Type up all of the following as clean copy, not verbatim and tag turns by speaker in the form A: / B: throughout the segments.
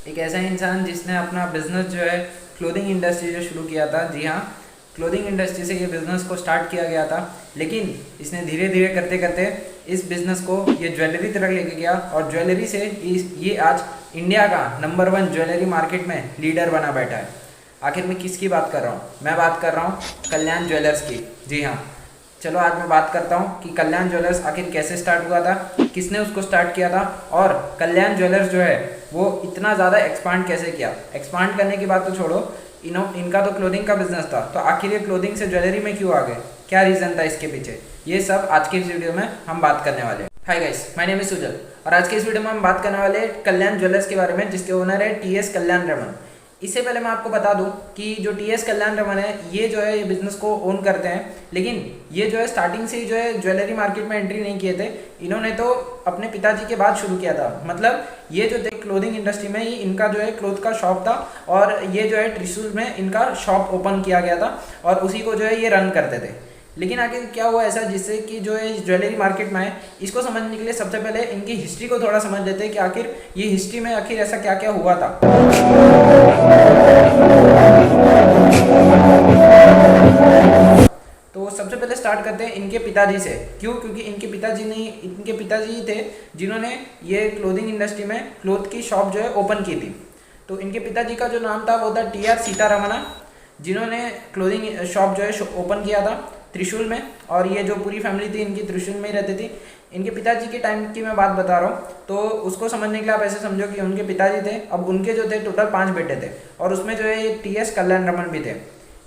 A: एक ऐसा इंसान जिसने अपना बिजनेस जो है क्लोथिंग इंडस्ट्री से शुरू किया था। जी हाँ, क्लोथिंग इंडस्ट्री से ये बिज़नेस को स्टार्ट किया गया था, लेकिन इसने धीरे धीरे करते करते इस बिज़नेस को ये ज्वेलरी तक लेके गया और ज्वेलरी से ये आज इंडिया का नंबर 1 ज्वेलरी मार्केट में लीडर बना बैठा है। आखिर मैं किसकी बात कर रहा हूँ? मैं बात कर रहा हूँ कल्याण ज्वेलर्स की। जी हाँ, चलो आज मैं बात करता हूँ कि कल्याण ज्वेलर्स आखिर कैसे स्टार्ट हुआ था, किसने उसको स्टार्ट किया था और कल्याण ज्वेलर्स जो है वो इतना ज़्यादा एक्सपांड कैसे किया। एक्सपांड करने की बात तो छोड़ो, इनका तो क्लोथिंग का बिजनेस था, तो आखिर ये क्लोथिंग से ज्वेलरी में क्यों आ गए, क्या रीज़न था इसके पीछे, ये सब आज की इस वीडियो में हम बात करने वाले हैं। Hi guys, my name is Sujal और आज के इस वीडियो में हम बात करने वाले हैं कल्याण ज्वेलर्स के बारे में, जिसके ओनर है टीएस कल्याण रमन। इससे पहले मैं आपको बता दूं कि जो टीएस कल्याण रमन है ये जो है ये बिजनेस को ओन करते हैं, लेकिन ये जो है स्टार्टिंग से ही जो है ज्वेलरी मार्केट में एंट्री नहीं किए थे। इन्होंने तो अपने पिताजी के बाद शुरू किया था। मतलब ये जो थे क्लोथिंग इंडस्ट्री में ही इनका जो है क्लोथ का शॉप था और ये जो है त्रिशूल में इनका शॉप ओपन किया गया था और उसी को जो है ये रन करते थे। लेकिन आगे क्या हुआ ऐसा जिससे कि जो है ज्वेलरी मार्केट में है, इसको समझने के लिए सबसे पहले इनकी हिस्ट्री को थोड़ा समझ लेते हैं कि आखिर ये हिस्ट्री में आखिर ऐसा क्या क्या हुआ था। तो सबसे पहले स्टार्ट करते हैं इनके पिताजी से। क्यों? क्योंकि इनके पिताजी ही थे जिन्होंने ये क्लोथिंग इंडस्ट्री में क्लोथ की शॉप जो है ओपन की थी। तो इनके पिताजी का जो नाम था वो था टी.आर. सीतारमना, जिन्होंने क्लोथिंग शॉप जो है ओपन किया था त्रिशूल में, और ये जो पूरी फैमिली थी इनकी त्रिशूल में ही रहती थी। इनके पिताजी के टाइम की मैं बात बता रहा हूँ, तो उसको समझने के लिए आप ऐसे समझो कि उनके पिताजी थे, अब उनके जो थे टोटल 5 बेटे थे और उसमें जो है ये टीएस कल्याण रमन भी थे।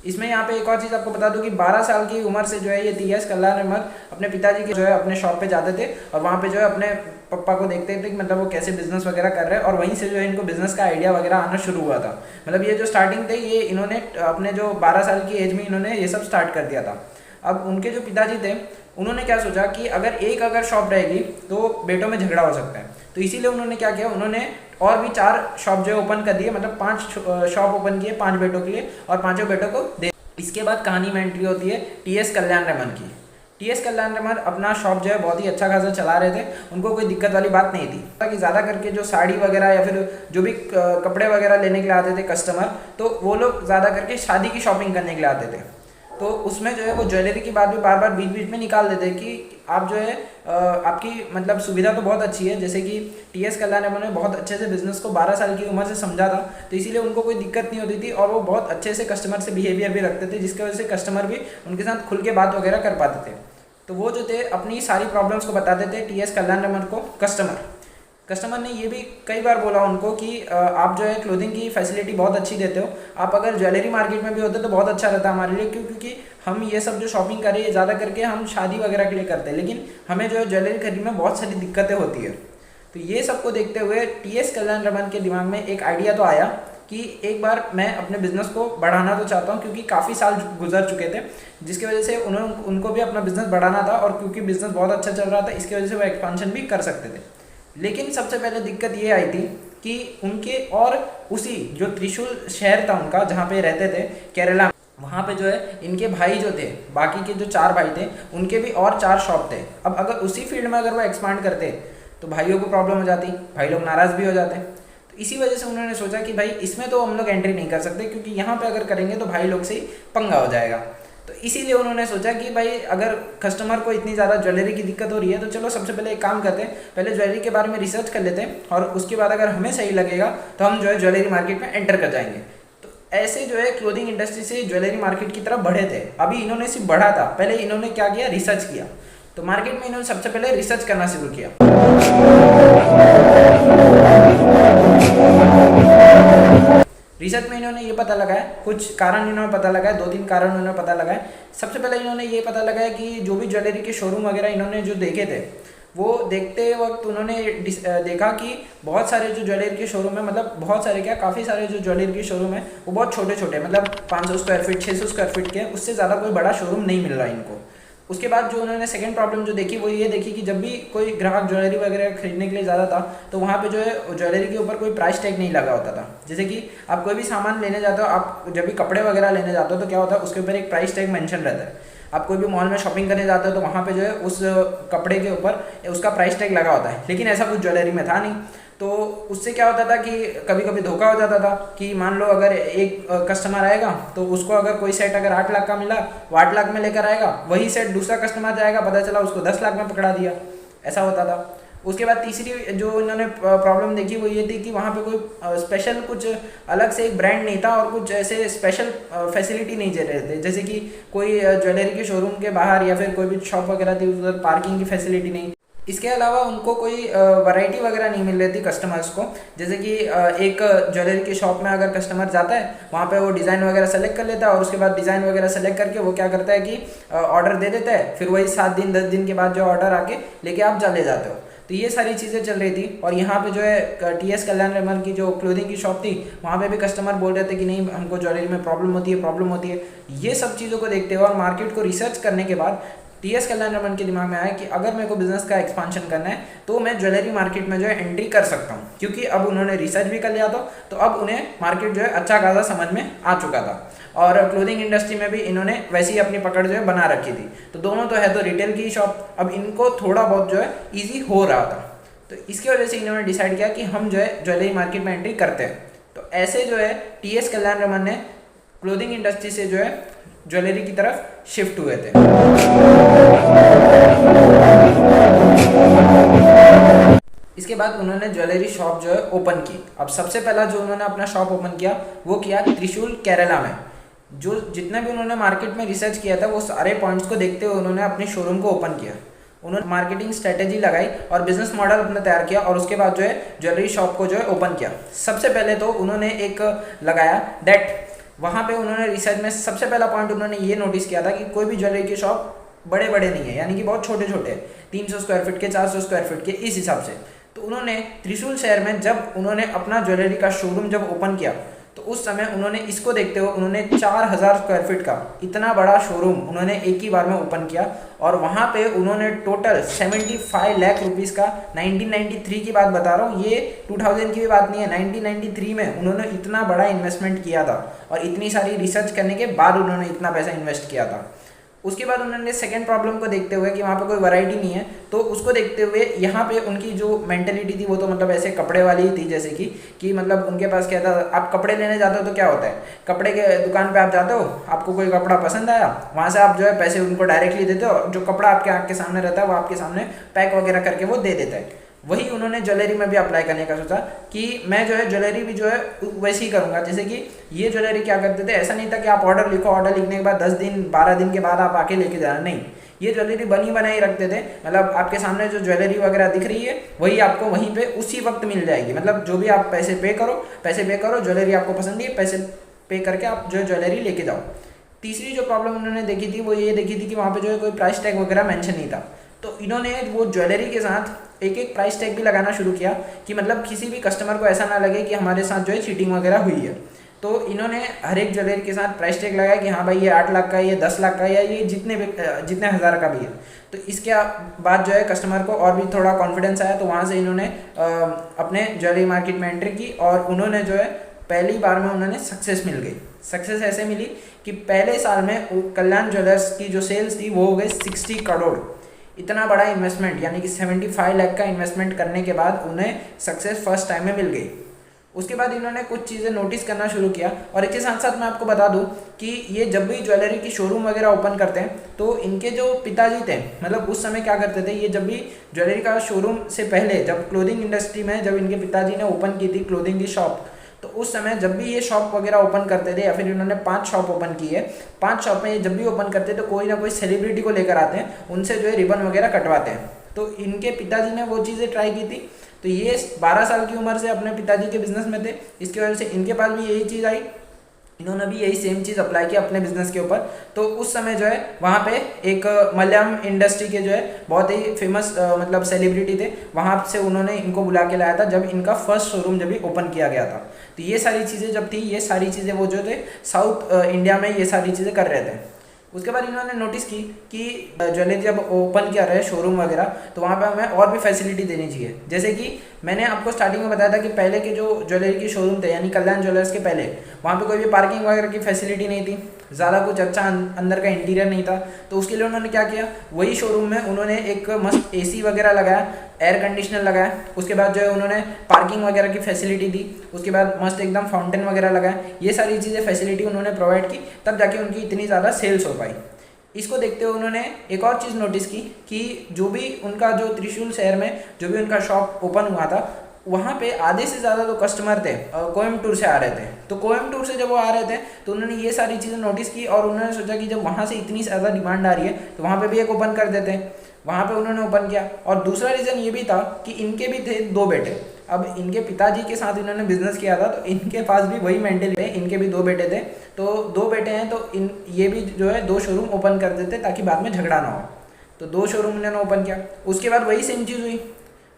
A: इसमें यहाँ पे एक और चीज़ आपको बता दूं कि 12 साल की उम्र से जो है ये टीएस कल्याण रमन अपने पिताजी के जो है अपने शॉप पे जाते थे और वहाँ पे जो है अपने पापा को देखते थे कि मतलब वो कैसे बिजनेस वगैरह कर रहे हैं, और वहीं से जो है इनको बिजनेस का आइडिया वगैरह आना शुरू हुआ था। मतलब ये जो स्टार्टिंग थे ये इन्होंने अपने जो 12 साल की एज में इन्होंने ये सब स्टार्ट कर दिया था। अब उनके जो पिताजी थे उन्होंने क्या सोचा कि अगर शॉप रहेगी तो बेटों में झगड़ा हो सकता है, तो इसीलिए उन्होंने क्या किया, उन्होंने और भी 4 शॉप जो है ओपन कर दिए। मतलब 5 शॉप ओपन किए 5 बेटों के लिए और 5 बेटों को दे। इसके बाद कहानी में एंट्री होती है टीएस कल्याण रमन की। टीएस कल्याण रमन अपना शॉप जो है बहुत ही अच्छा खासा चला रहे थे, उनको कोई दिक्कत वाली बात नहीं थी। ताकि ज़्यादा करके जो साड़ी वगैरह या फिर जो भी कपड़े वगैरह लेने के लिए आते थे कस्टमर, तो वो लोग ज़्यादा करके शादी की शॉपिंग करने के लिए आते थे। तो उसमें जो है वो ज्वेलरी की बात भी बार बार बीच बीच में निकाल देते कि आप जो है आपकी मतलब सुविधा तो बहुत अच्छी है, जैसे कि टीएस कल्याण रमन ने बहुत अच्छे से बिजनेस को 12 साल की उम्र से समझा था, तो इसीलिए उनको कोई दिक्कत नहीं होती थी और वो बहुत अच्छे से कस्टमर से बिहेवियर भी रखते थे, जिसकी वजह से कस्टमर भी उनके साथ खुल के बात वगैरह कर पाते थे। तो वो जो थे अपनी सारी प्रॉब्लम्स को बताते थे टीएस कल्याण रमन को कस्टमर ने ये भी कई बार बोला उनको कि आप जो है क्लोथिंग की फैसिलिटी बहुत अच्छी देते हो, आप अगर ज्वेलरी मार्केट में भी होते तो बहुत अच्छा रहता हमारे लिए। क्योंकि हम ये सब जो शॉपिंग कर रहे हैं ज़्यादा करके हम शादी वगैरह के लिए करते हैं, लेकिन हमें जो है ज्वेलरी खरीदने में बहुत सारी दिक्कतें होती है। तो ये सबको देखते हुए टीएस कल्याण रमन के दिमाग में एक आइडिया तो आया कि एक बार मैं अपने बिजनेस को बढ़ाना तो चाहता हूँ, क्योंकि काफ़ी साल गुजर चुके थे जिसकी वजह से उनको भी अपना बिजनेस बढ़ाना था, और क्योंकि बिजनेस बहुत अच्छा चल रहा था इसकी वजह से वो एक्सपांशन भी कर सकते थे। लेकिन सबसे पहले दिक्कत ये आई थी कि उनके और उसी जो त्रिशूल शहर था उनका जहाँ पे रहते थे केरला, वहाँ पे जो है इनके भाई जो थे, बाकी के जो 4 भाई थे उनके भी और 4 शॉप थे। अब अगर उसी फील्ड में अगर वो एक्सपांड करते तो भाइयों को प्रॉब्लम हो जाती, भाई लोग नाराज़ भी हो जाते। तो इसी वजह से उन्होंने सोचा कि भाई इसमें तो हम लोग एंट्री नहीं कर सकते, क्योंकि यहाँ पे अगर करेंगे तो भाई लोग से ही पंगा हो जाएगा। तो इसीलिए उन्होंने सोचा कि भाई अगर कस्टमर को इतनी ज़्यादा ज्वेलरी की दिक्कत हो रही है तो चलो सबसे पहले एक काम करते हैं, पहले ज्वेलरी के बारे में रिसर्च कर लेते हैं और उसके बाद अगर हमें सही लगेगा तो हम जो है ज्वेलरी मार्केट में एंटर कर जाएंगे। तो ऐसे जो है क्लोथिंग इंडस्ट्री से ज्वेलरी मार्केट की तरफ बढ़े थे। अभी इन्होंने सिर्फ बढ़ा था, पहले इन्होंने क्या किया, रिसर्च किया। तो मार्केट में इन्होंने सबसे पहले रिसर्च करना शुरू किया। रिसर्च में इन्होंने ये पता लगाया, कुछ कारण इन्होंने पता लगाया, 2-3 कारण इन्होंने पता लगाए। सबसे पहले इन्होंने ये पता लगाया कि जो भी ज्वेलरी के शोरूम वगैरह इन्होंने जो देखे थे, वो देखते वक्त उन्होंने देखा कि बहुत सारे जो ज्वेलरी के शोरूम है, मतलब बहुत सारे क्या काफ़ी सारे जो ज्वेलरी के शोरूम है वो बहुत छोटे छोटे, मतलब 500 स्क्वायर फीट 600 स्क्वायर फीट के, उससे ज़्यादा कोई बड़ा शोरूम नहीं मिल रहा इनको। उसके बाद जो उन्होंने सेकंड प्रॉब्लम जो देखी वो ये देखी कि जब भी कोई ग्राहक ज्वेलरी वगैरह खरीदने के लिए ज़्यादा था तो वहाँ पे जो है ज्वेलरी के ऊपर कोई प्राइस टैग नहीं लगा होता था। जैसे कि आप कोई भी सामान लेने जाते हो, आप जब भी कपड़े वगैरह लेने जाते हो तो क्या होता है, उसके ऊपर एक प्राइस टैग मेंशन रहता है। आप कोई भी मॉल में शॉपिंग करने जाते हो तो वहाँ पे जो है उस कपड़े के ऊपर उसका प्राइस टैग लगा होता है, लेकिन ऐसा कुछ ज्वेलरी में था नहीं। तो उससे क्या होता था कि कभी कभी धोखा हो जाता था कि मान लो अगर एक कस्टमर आएगा तो उसको अगर कोई सेट अगर 8 लाख का मिला, वो 8 लाख में लेकर आएगा, वही सेट दूसरा कस्टमर जाएगा, पता चला उसको 10 लाख में पकड़ा दिया, ऐसा होता था। उसके बाद तीसरी जो इन्होंने प्रॉब्लम देखी वो ये थी कि वहाँ पे कोई स्पेशल कुछ अलग से एक ब्रांड नहीं था और कुछ ऐसे स्पेशल फैसिलिटी नहीं दे रहे थे, जैसे कि कोई ज्वेलरी के शोरूम के बाहर या फिर कोई भी शॉप वगैरह थी उधर पार्किंग की फैसिलिटी नहीं। इसके अलावा उनको कोई वैरायटी वगैरह नहीं मिल रही थी कस्टमर्स को, जैसे कि एक ज्वेलरी की शॉप में अगर कस्टमर जाता है वहाँ पे वो डिज़ाइन वगैरह सेलेक्ट कर लेता है और उसके बाद डिज़ाइन वगैरह सेलेक्ट करके वो क्या करता है कि ऑर्डर दे देता है, फिर वही 7 दिन 10 दिन के बाद जो ऑर्डर आके लेके आप चले जाते हो। तो ये सारी चीज़ें चल रही थी। और यहाँ पे जो है TS कल्याण रमन की जो क्लोथिंग की शॉप थी वहाँ पे भी कस्टमर बोल रहे थे कि नहीं हमको ज्वेलरी में प्रॉब्लम होती है। ये सब चीज़ों को देखते हुए और मार्केट को रिसर्च करने के बाद TS कल्याण रमन के दिमाग में आया कि अगर मेरे को बिजनेस का एक्सपांशन करना है तो मैं ज्वेलरी मार्केट में जो है एंट्री कर सकता हूँ, क्योंकि अब उन्होंने रिसर्च भी कर लिया था तो अब उन्हें मार्केट जो है अच्छा खासा समझ में आ चुका था और क्लोथिंग इंडस्ट्री में भी इन्होंने वैसी ही अपनी पकड़ जो है बना रखी थी। तो दोनों तो है तो रिटेल की शॉप, अब इनको थोड़ा बहुत जो है ईजी हो रहा था। तो इसकी वजह से इन्होंने डिसाइड किया कि हम जो है ज्वेलरी मार्केट में एंट्री करते हैं। तो ऐसे जो है TS कल्याण रमन ने क्लोथिंग इंडस्ट्री से जो है ज्वेलरी की तरफ शिफ्ट हुए थे। इसके बाद उन्होंने ज्वेलरी शॉप जो है ओपन की। अब सबसे पहला जो उन्होंने अपना शॉप ओपन किया वो किया त्रिशूल केरला में। जो जितना भी उन्होंने मार्केट में रिसर्च किया था वो सारे पॉइंट्स को देखते हुए उन्होंने अपने शोरूम को ओपन किया। उन्होंने मार्केटिंग स्ट्रेटेजी लगाई और बिजनेस मॉडल अपना तैयार किया और उसके बाद जो है ज्वेलरी शॉप को जो है ओपन किया। सबसे पहले तो उन्होंने एक लगाया दैट वहाँ पे उन्होंने रिसर्च में सबसे पहला पॉइंट उन्होंने ये नोटिस किया था कि कोई भी ज्वेलरी की शॉप बड़े बड़े नहीं है, यानी कि बहुत छोटे छोटे 300 स्क्वायर फीट के 400 स्क्वायर फीट के इस हिसाब से। तो उन्होंने त्रिशूल शहर में जब उन्होंने अपना ज्वेलरी का शोरूम जब ओपन किया तो उस समय उन्होंने इसको देखते हुए उन्होंने 4000 स्क्वायर फीट का इतना बड़ा शोरूम उन्होंने एक ही बार में ओपन किया और वहाँ पे उन्होंने टोटल 75 लाख रुपीस का 1993 की बात बता रहा हूँ, ये 2000 की भी बात नहीं है, 1993 में उन्होंने इतना बड़ा इन्वेस्टमेंट किया था और इतनी सारी रिसर्च करने के बाद उन्होंने इतना पैसा इन्वेस्ट किया था। उसके बाद उन्होंने सेकंड प्रॉब्लम को देखते हुए कि वहाँ पे कोई वैरायटी नहीं है तो उसको देखते हुए यहाँ पे उनकी जो मेंटेलिटी थी वो तो मतलब ऐसे कपड़े वाली ही थी, जैसे कि मतलब उनके पास क्या था, आप कपड़े लेने जाते हो तो क्या होता है, कपड़े के दुकान पे आप जाते हो, आपको कोई कपड़ा पसंद आया, वहाँ से आप जो है पैसे उनको डायरेक्टली देते हो, जो कपड़ा आपके आँख के सामने रहता है वो आपके सामने पैक वगैरह करके वो दे देता है। वही उन्होंने ज्वेलरी में भी अप्लाई करने का सोचा कि मैं जो है ज्वेलरी भी जो है वैसे ही करूँगा। जैसे कि ये ज्वेलरी क्या करते थे, ऐसा नहीं था कि आप ऑर्डर लिखो, ऑर्डर लिखने के बाद 10 दिन 12 दिन के बाद आप आके लेके जाना, नहीं, ये ज्वेलरी बनी बनाई रखते थे। मतलब आपके सामने जो ज्वेलरी वगैरह दिख रही है वही आपको वहीं पे उसी वक्त मिल जाएगी। मतलब जो भी आप पैसे पे करो, ज्वेलरी आपको पसंद है, पैसे पे करके आप जो है ज्वेलरी लेके जाओ। तीसरी जो प्रॉब्लम उन्होंने देखी थी वो ये देखी थी कि वहाँ पे जो है कोई प्राइस टैग वगैरह मेंशन नहीं था। तो इन्होंने वो ज्वेलरी के साथ एक प्राइस टैग भी लगाना शुरू किया कि मतलब किसी भी कस्टमर को ऐसा ना लगे कि हमारे साथ जो है चीटिंग वगैरह हुई है। तो इन्होंने हर एक ज्वेलरी के साथ प्राइस टैग लगाया कि हाँ भाई ये 8 लाख का है, ये 10 लाख का है, या ये जितने हज़ार का भी है। तो इसके बाद जो है कस्टमर को और भी थोड़ा कॉन्फिडेंस आया, तो वहाँ से इन्होंने अपने ज्वेलरी मार्केट में एंट्री की और उन्होंने जो है पहली बार में उन्होंने सक्सेस मिल गई। सक्सेस ऐसे मिली कि पहले साल में कल्याण ज्वेलर्स की जो सेल्स थी वो हो गई 60 करोड़। इतना बड़ा इन्वेस्टमेंट यानी कि 75 लाख का इन्वेस्टमेंट करने के बाद उन्हें सक्सेस फर्स्ट टाइम में मिल गई। उसके बाद इन्होंने कुछ चीज़ें नोटिस करना शुरू किया और इसके साथ साथ मैं आपको बता दूं कि ये जब भी ज्वेलरी की शोरूम वगैरह ओपन करते हैं तो इनके जो पिताजी थे, मतलब उस समय क्या करते थे, ये जब भी ज्वेलरी का शोरूम से पहले जब क्लोथिंग इंडस्ट्री में जब इनके पिताजी ने ओपन की थी क्लोथिंग की शॉप, तो उस समय जब भी ये शॉप वगैरह ओपन करते थे या फिर इन्होंने 5 शॉप ओपन की है, 5 शॉप में ये जब भी ओपन करते तो कोई ना कोई सेलिब्रिटी को लेकर आते हैं, उनसे जो है रिबन वगैरह कटवाते हैं। तो इनके पिताजी ने वो चीज़ें ट्राई की थी। तो ये 12 साल की उम्र से अपने पिताजी के बिजनेस में थे, इसकी वजह से इनके पास भी यही चीज़ आई, इन्होंने भी यही सेम चीज़ अप्लाई की अपने बिजनेस के ऊपर। तो उस समय जो है वहाँ पे एक मलयालम इंडस्ट्री के जो है बहुत ही फेमस मतलब सेलिब्रिटी थे, वहाँ से उन्होंने इनको बुला के लाया था जब इनका फर्स्ट शोरूम जब भी ओपन किया गया था। तो ये सारी चीज़ें जब थी, ये सारी चीज़ें वो जो थे साउथ इंडिया में ये सारी चीज़ें कर रहे थे। उसके बाद इन्होंने नोटिस की कि ज्वेलरी जब ओपन किया रहे शोरूम वगैरह, तो वहाँ पे हमें और भी फैसिलिटी देनी चाहिए। जैसे कि मैंने आपको स्टार्टिंग में बताया था कि पहले के जो ज्वेलरी की शोरूम थे यानी कल्याण ज्वेलर्स के पहले, वहाँ पे कोई भी पार्किंग वगैरह की फैसिलिटी नहीं थी, ज़्यादा कुछ अच्छा अंदर का इंटीरियर नहीं था। तो उसके लिए उन्होंने क्या किया, वही शोरूम में उन्होंने एक मस्त एसी वगैरह लगाया, एयर कंडीशनर लगाया, उसके बाद जो है उन्होंने पार्किंग वगैरह की फैसिलिटी दी, उसके बाद मस्त एकदम फाउंटेन वगैरह लगाया, ये सारी चीज़ें फैसिलिटी उन्होंने प्रोवाइड की, तब जाके उनकी इतनी ज़्यादा सेल्स हो पाई। इसको देखते हुए उन्होंने एक और चीज़ नोटिस की कि जो भी उनका जो त्रिशूल शहर में जो भी उनका शॉप ओपन हुआ था, वहाँ पे आधे से ज़्यादा जो कस्टमर थे कोयम्बटूर से आ रहे थे। तो कोयम्बटूर से जब वो आ रहे थे तो उन्होंने ये सारी चीज़ें नोटिस की और उन्होंने सोचा कि जब वहाँ से इतनी ज़्यादा डिमांड आ रही है तो वहाँ पे भी एक ओपन कर देते हैं। वहाँ पे उन्होंने ओपन किया। और दूसरा रीज़न ये भी था कि इनके भी थे 2 बेटे। अब इनके पिताजी के साथ इन्होंने बिजनेस किया था, तो इनके पास भी वही मेंटल है, इनके भी 2 बेटे थे। तो 2 बेटे हैं तो ये भी जो है 2 शोरूम ओपन कर देते ताकि बाद में झगड़ा ना हो। तो 2 शोरूम इन्होंने ओपन किया। उसके बाद वही सेम चीज़ हुई,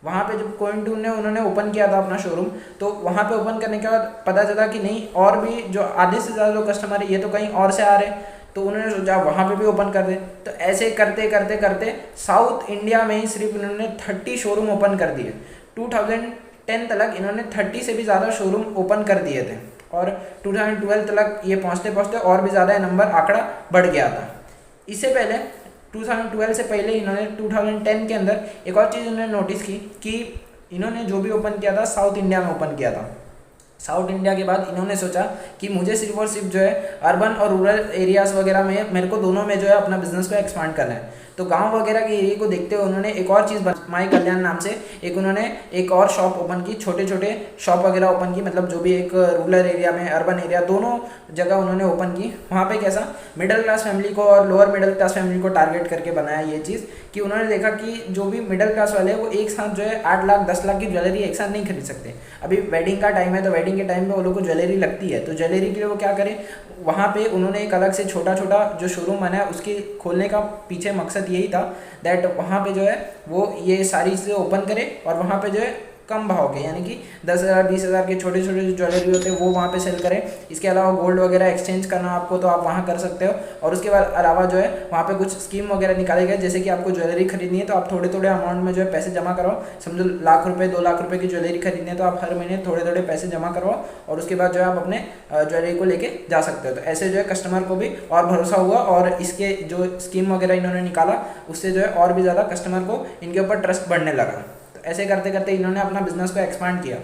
A: वहाँ पे जब कोयम्बटूर ने उन्होंने ओपन किया था अपना शोरूम, तो वहाँ पे ओपन करने के बाद पता चला कि नहीं, और भी जो आधे से ज़्यादा जो कस्टमर है ये तो कहीं और से आ रहे, तो उन्होंने सोचा वहाँ पे भी ओपन कर दे। तो ऐसे करते करते करते साउथ इंडिया में ही सिर्फ इन्होंने 30 शोरूम ओपन कर दिए। 2010 तक इन्होंने 30 से भी ज़्यादा शोरूम ओपन कर दिए थे और 2012 तक ये पहुँचते पहुँचते और भी ज़्यादा नंबर आंकड़ा बढ़ गया था। इससे पहले 2012 से पहले इन्होंने 2010 के अंदर एक और चीज़ इन्होंने नोटिस की कि इन्होंने जो भी ओपन किया था साउथ इंडिया में ओपन किया था। साउथ इंडिया के बाद इन्होंने सोचा कि मुझे सिर्फ और सिर्फ जो है अर्बन और रूरल एरियाज़ वगैरह में मेरे को दोनों में जो है अपना बिजनेस को एक्सपांड करना है। तो गांव वगैरह के एरिया को देखते हुए उन्होंने एक और चीज़ माई कल्याण नाम से उन्होंने एक और शॉप ओपन की, छोटे छोटे शॉप वगैरह ओपन की, मतलब जो भी एक रूरल एरिया में अर्बन एरिया दोनों जगह उन्होंने ओपन की। वहाँ पे कैसा मिडिल क्लास फैमिली को और लोअर मिडिल क्लास फैमिली को टारगेट करके बनाया ये चीज़ कि उन्होंने देखा कि जो भी मिडिल क्लास वाले हैं वो एक साथ जो है 8 लाख 10 लाख की ज्वेलरी एक साथ नहीं खरीद सकते। अभी वेडिंग का टाइम है तो वेडिंग के टाइम पे वो लोग को ज्वेलरी लगती है, तो ज्वेलरी के लिए वो क्या करें, वहाँ पे उन्होंने एक अलग से छोटा छोटा जो शोरूम बनाया। उसके खोलने का पीछे मकसद यही था दैट वहाँ पे जो है वो ये सारी चीज़ें ओपन करे और वहाँ पे जो है कम भाव के यानी कि 10,000 20,000 के छोटे छोटे जो ज्वेलरी होते हैं वो वहाँ पे सेल करें। इसके अलावा गोल्ड वगैरह एक्सचेंज करना आपको तो आप वहाँ कर सकते हो। और उसके बाद अलावा जो है वहाँ पे कुछ स्कीम वगैरह निकाले गए, जैसे कि आपको ज्वेलरी खरीदनी है तो आप थोड़े थोड़े अमाउंट में जो है पैसे जमा करवाओ। समझो लाख रुपये 2 लाख रुपये की ज्वेलरी खरीदनी है तो आप हर महीने थोड़े थोड़े पैसे जमा करवाओ और उसके बाद जो है आप अपने ज्वेलरी को लेके जा सकते हो। तो ऐसे जो है कस्टमर को भी और भरोसा हुआ और इसके जो स्कीम वगैरह इन्होंने निकाला उससे जो है और भी ज़्यादा कस्टमर को इनके ऊपर ट्रस्ट बढ़ने लगा। ऐसे करते करते इन्होंने अपना बिजनेस को एक्सपांड किया।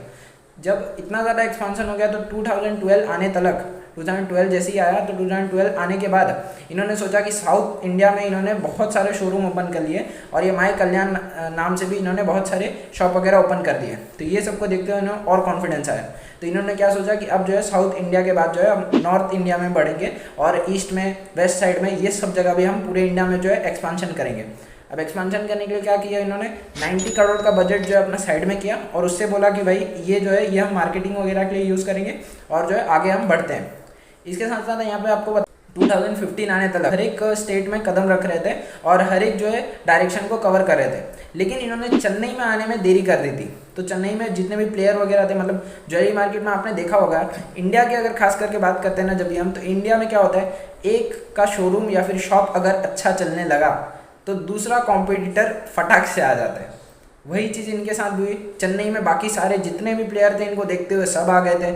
A: जब इतना ज़्यादा एक्सपांशन हो गया तो 2012 आने तक 2012 जैसे ही आया तो 2012 आने के बाद इन्होंने सोचा कि साउथ इंडिया में इन्होंने बहुत सारे शोरूम ओपन कर लिए और ये माई कल्याण नाम से भी इन्होंने बहुत सारे शॉप वगैरह ओपन कर दिए। तो ये सबको देखते हुए इन्होंने और कॉन्फिडेंस आया। तो इन्होंने क्या सोचा कि अब जो है साउथ इंडिया के बाद जो है हम नॉर्थ इंडिया में बढ़ेंगे और ईस्ट में वेस्ट साइड में ये सब जगह भी हम पूरे इंडिया में जो है एक्सपांशन करेंगे। अब एक्सपेंशन करने के लिए क्या किया इन्होंने 90 करोड़ का बजट जो है अपना साइड में किया और उससे बोला कि भाई ये जो है ये हम मार्केटिंग वगैरह के लिए यूज़ करेंगे और जो है आगे हम बढ़ते हैं। इसके साथ साथ यहाँ पे आपको 2015 आने तक हर एक स्टेट में कदम रख रहे थे और हर एक जो है डायरेक्शन को कवर कर रहे थे, लेकिन इन्होंने चेन्नई में आने में देरी कर दी थी। तो चेन्नई में जितने भी प्लेयर वगैरह थे, मतलब ज्वेलरी मार्केट में आपने देखा होगा, इंडिया की अगर खास करके बात करते हैं ना जब भी हम, तो इंडिया में क्या होता है, एक का शोरूम या फिर शॉप अगर अच्छा चलने लगा तो दूसरा कॉम्पिटिटर फटाक से आ जाता है। वही चीज़ इनके साथ भी हुई। चेन्नई में बाकी सारे जितने भी प्लेयर थे इनको देखते हुए सब आ गए थे।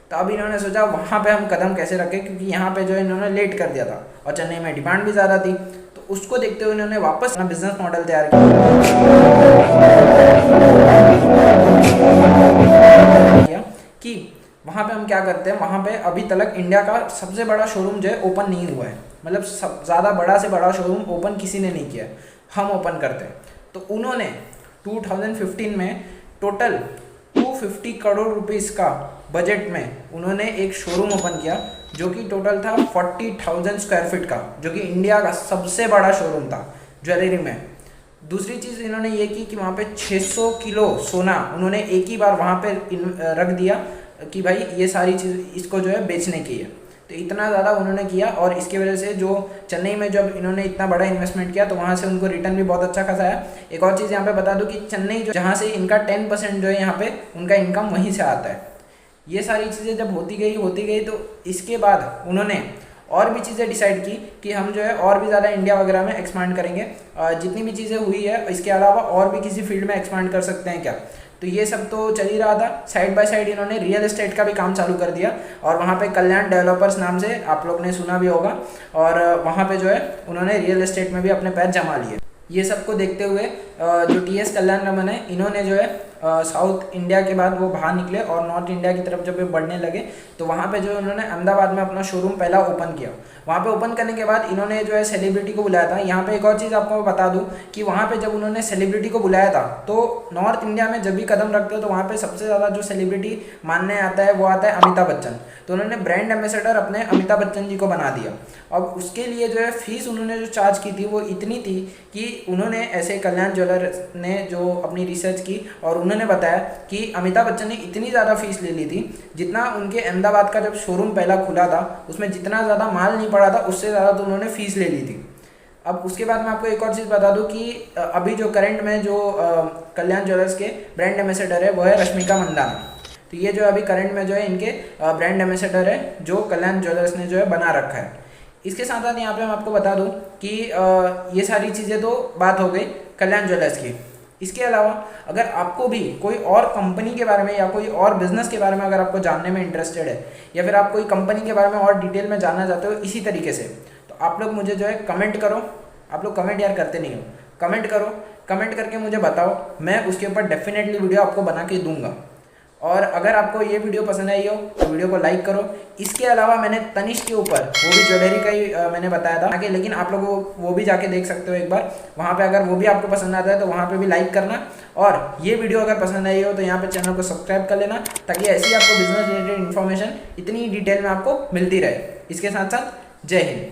A: तो अब इन्होंने सोचा वहाँ पे हम कदम कैसे रखें, क्योंकि यहाँ पे जो है इन्होंने लेट कर दिया था और चेन्नई में डिमांड भी ज़्यादा थी। तो उसको देखते हुए इन्होंने वापस अपना बिजनेस मॉडल तैयार किया कि वहाँ पे हम क्या करते हैं, वहाँ पे अभी तक इंडिया का सबसे बड़ा शोरूम जो है ओपन नहीं हुआ है, मतलब सब ज़्यादा बड़ा से बड़ा शोरूम ओपन किसी ने नहीं किया, हम ओपन करते हैं। तो उन्होंने 2015 में टोटल 250 करोड़ रुपीस का बजट में उन्होंने एक शोरूम ओपन किया जो कि टोटल था 40,000 स्क्वायर फीट का, जो कि इंडिया का सबसे बड़ा शोरूम था ज्वेलरी में। दूसरी चीज़ इन्होंने ये की कि वहाँ पे 600 किलो सोना उन्होंने एक ही बार वहाँ पे रख दिया कि भाई ये सारी चीज़ इसको जो है बेचने की है। तो इतना ज़्यादा उन्होंने किया और इसकी वजह से जो चेन्नई में जब इन्होंने इतना बड़ा इन्वेस्टमेंट किया तो वहाँ से उनको रिटर्न भी बहुत अच्छा खासा आया। एक और चीज़ यहाँ पे बता दूँ कि चेन्नई जो जहाँ से इनका 10% जो है यहाँ पे उनका इनकम वहीं से आता है। ये सारी चीज़ें जब होती गई तो इसके बाद उन्होंने और भी चीज़ें डिसाइड की कि हम जो है और भी ज़्यादा इंडिया वगैरह में एक्सपांड करेंगे। जितनी भी चीज़ें हुई है इसके अलावा और भी किसी फील्ड में एक्सपांड कर सकते हैं क्या। तो ये सब तो चल ही रहा था। साइड बाय साइड इन्होंने रियल एस्टेट का भी काम चालू कर दिया और वहाँ पे कल्याण डेवलपर्स नाम से आप लोग ने सुना भी होगा, और वहाँ पे जो है उन्होंने रियल एस्टेट में भी अपने पैर जमा लिए। ये सबको देखते हुए जो टी.एस. कल्याण रमन है, इन्होंने जो है साउथ इंडिया के बाद वो बाहर निकले और नॉर्थ इंडिया की तरफ जब ये बढ़ने लगे तो वहाँ पे जो उन्होंने अहमदाबाद में अपना शोरूम पहला ओपन किया। वहाँ पे ओपन करने के बाद इन्होंने जो है सेलिब्रिटी को बुलाया था। यहाँ पे एक और चीज़ आपको बता दूँ कि वहाँ पे जब उन्होंने सेलिब्रिटी को बुलाया था तो नॉर्थ इंडिया में जब भी कदम रखते हो तो वहाँ पे सबसे ज़्यादा जो सेलिब्रिटी मानने आता है वो आता है अमिताभ बच्चन। तो उन्होंने ब्रांड एम्बेसडर अपने अमिताभ बच्चन जी को बना दिया। अब उसके लिए जो है फीस उन्होंने जो चार्ज की थी वो इतनी थी कि उन्होंने ऐसे कल्याण ज्वेलर्स ने जो अपनी रिसर्च की और उन्होंने बताया कि अमिताभ बच्चन ने इतनी ज़्यादा फीस ले ली थी जितना उनके अहमदाबाद का जब शोरूम पहला खुला था उसमें जितना ज़्यादा माल नहीं पड़ा था उससे ज़्यादा तो उन्होंने फीस ले ली थी। अब उसके बाद मैं आपको एक और चीज़ बता दूं कि अभी जो करंट में जो कल्याण ज्वेलर्स के ब्रांड एम्बेसडर है वो है रश्मिका मंदाना। तो ये जो अभी करंट में जो है इनके ब्रांड एम्बेसडर है जो कल्याण ज्वेलर्स ने जो है बना रखा है। इसके साथ साथ यहाँ पे मैं आपको बता दूं कि ये सारी चीज़ें तो बात हो गई कल्याण ज्वेलर्स की। इसके अलावा अगर आपको भी कोई और कंपनी के बारे में या कोई और बिजनेस के बारे में अगर आपको जानने में इंटरेस्टेड है या फिर आप कोई कंपनी के बारे में और डिटेल में जानना चाहते हो इसी तरीके से, तो आप लोग मुझे जो है कमेंट करो। आप लोग कमेंट यार करते नहीं हो, कमेंट करो, कमेंट करके मुझे बताओ, मैं उसके ऊपर डेफिनेटली वीडियो आपको बना के दूंगा। और अगर आपको ये वीडियो पसंद आई हो तो वीडियो को लाइक करो। इसके अलावा मैंने तनिष्क के ऊपर वो भी ज्वेलरी का ही मैंने बताया था आगे, लेकिन आप लोग वो भी जाके देख सकते हो एक बार वहाँ पे। अगर वो भी आपको पसंद आता है तो वहाँ पे भी लाइक करना, और ये वीडियो अगर पसंद आई हो तो यहाँ पे चैनल को सब्सक्राइब कर लेना ताकि ऐसी आपको बिजनेस रिलेटेड इन्फॉर्मेशन इतनी डिटेल में आपको मिलती रहे। इसके साथ साथ जय हिंद।